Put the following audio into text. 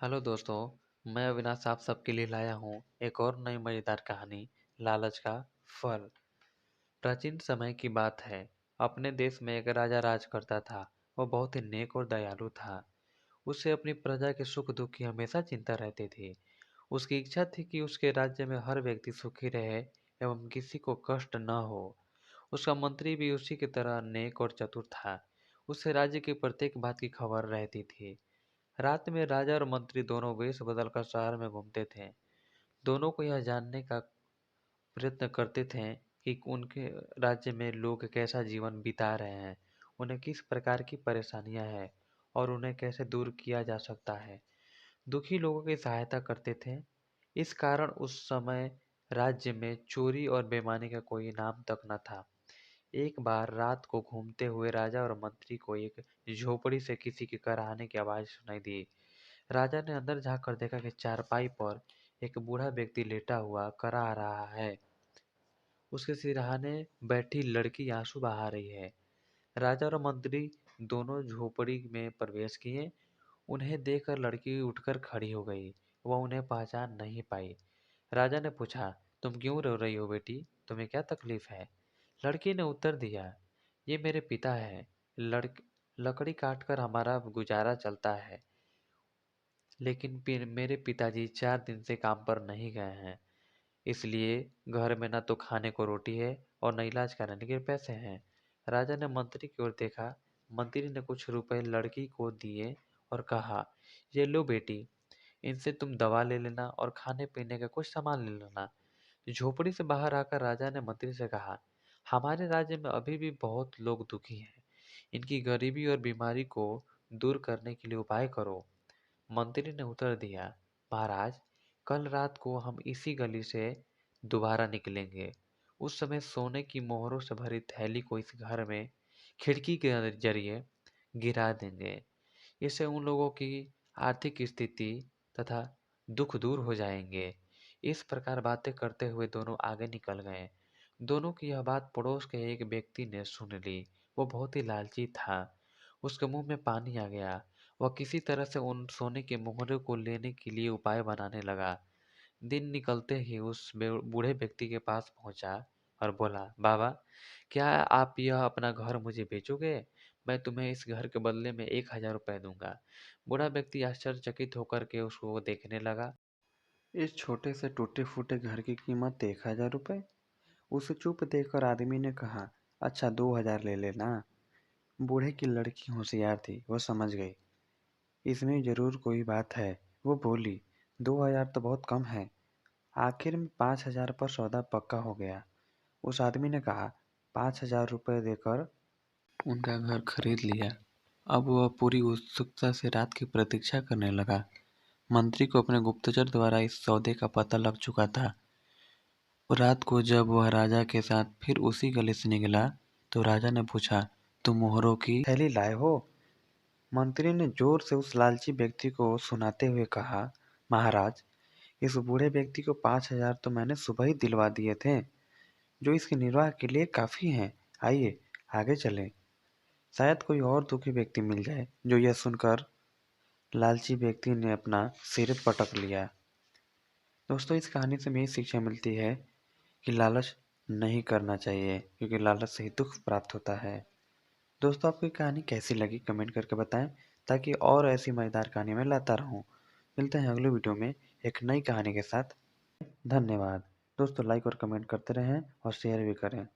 Hello दोस्तों, मैं अविनाश आप सबके लिए लाया हूँ एक और नई मज़ेदार कहानी लालच का फल। प्राचीन समय की बात है। अपने देश में एक राजा राज करता था। वह बहुत ही नेक और दयालु था। उसे अपनी प्रजा के सुख दुख की हमेशा चिंता रहती थी। उसकी इच्छा थी कि उसके राज्य में हर व्यक्ति सुखी रहे एवं किसी को कष्ट न हो। उसका मंत्री भी उसी की तरह नेक और चतुर था। उसे राज्य की प्रत्येक बात की खबर रहती थी। रात में राजा और मंत्री दोनों वेश बदलकर शहर में घूमते थे। दोनों को यह जानने का प्रयत्न करते थे कि उनके राज्य में लोग कैसा जीवन बिता रहे हैं, उन्हें किस प्रकार की परेशानियां हैं और उन्हें कैसे दूर किया जा सकता है। दुखी लोगों की सहायता करते थे। इस कारण उस समय राज्य में चोरी और बेईमानी का कोई नाम तक न था। एक बार रात को घूमते हुए राजा और मंत्री को एक झोपड़ी से किसी के कराहने की आवाज सुनाई दी। राजा ने अंदर झाँककर देखा कि चारपाई पर एक बूढ़ा व्यक्ति लेटा हुआ कराह रहा है। उसके सिरहाने बैठी लड़की आंसू बहा रही है। राजा और मंत्री दोनों झोपड़ी में प्रवेश किए। उन्हें देखकर लड़की उठकर खड़ी हो गई। वह उन्हें पहचान नहीं पाई। राजा ने पूछा, तुम क्यों रो रही हो बेटी? तुम्हें क्या तकलीफ है? लड़की ने उत्तर दिया, ये मेरे पिता है। लकड़ी काटकर हमारा गुजारा चलता है, लेकिन मेरे पिताजी 4 दिन से काम पर नहीं गए हैं। इसलिए घर में न तो खाने को रोटी है और न इलाज कराने के पैसे हैं। राजा ने मंत्री की ओर देखा। मंत्री ने कुछ रुपए लड़की को दिए और कहा, ये लो बेटी, इनसे तुम दवा ले लेना और खाने पीने का कुछ सामान ले लेना। झोपड़ी से बाहर आकर राजा ने मंत्री से कहा, हमारे राज्य में अभी भी बहुत लोग दुखी हैं। इनकी गरीबी और बीमारी को दूर करने के लिए उपाय करो। मंत्री ने उत्तर दिया, महाराज, कल रात को हम इसी गली से दोबारा निकलेंगे। उस समय सोने की मोहरों से भरी थैली को इस घर में खिड़की के जरिए गिरा देंगे। इससे उन लोगों की आर्थिक स्थिति तथा दुख दूर हो जाएंगे। इस प्रकार बातें करते हुए दोनों आगे निकल गए। दोनों की यह बात पड़ोस के एक व्यक्ति ने सुन ली। वो बहुत ही लालची था। उसके मुंह में पानी आ गया। वह किसी तरह से उन सोने के मोहरे को लेने के लिए उपाय बनाने लगा। दिन निकलते ही उस बूढ़े व्यक्ति के पास पहुंचा और बोला, बाबा, क्या आप यह अपना घर मुझे बेचोगे? मैं तुम्हें इस घर के बदले में 1,000 रुपए दूंगा। बूढ़ा व्यक्ति आश्चर्यचकित होकर के उसको देखने लगा। इस छोटे से टूटे फूटे घर की कीमत 1,000 रुपये। उसे चुप देखकर आदमी ने कहा, अच्छा 2,000 ले लेना। बूढ़े की लड़की होशियार थी, वो समझ गई इसमें जरूर कोई बात है। वो बोली, 2,000 तो बहुत कम है। आखिर में 5,000 पर सौदा पक्का हो गया। उस आदमी ने कहा, 5,000 रुपये देकर उनका घर खरीद लिया। अब वह पूरी उत्सुकता से रात की प्रतीक्षा करने लगा। मंत्री को अपने गुप्तचर द्वारा इस सौदे का पता लग चुका था। रात को जब वह राजा के साथ फिर उसी गली से निकला, तो राजा ने पूछा, तुम मोहरों की थैली लाए हो? मंत्री ने जोर से उस लालची व्यक्ति को सुनाते हुए कहा, महाराज, इस बूढ़े व्यक्ति को 5,000 तो मैंने सुबह ही दिलवा दिए थे, जो इसके निर्वाह के लिए काफी हैं। आइए आगे चलें, शायद कोई और दुखी व्यक्ति मिल जाए। जो यह सुनकर लालची व्यक्ति ने अपना सिर पटक लिया। दोस्तों, इस कहानी से हमें ये शिक्षा मिलती है कि लालच नहीं करना चाहिए, क्योंकि लालच से ही दुख प्राप्त होता है। दोस्तों, आपको ये कहानी कैसी लगी कमेंट करके बताएं, ताकि और ऐसी मज़ेदार कहानी मैं लाता रहूं। मिलते हैं अगले वीडियो में एक नई कहानी के साथ। धन्यवाद। दोस्तों, लाइक और कमेंट करते रहें और शेयर भी करें।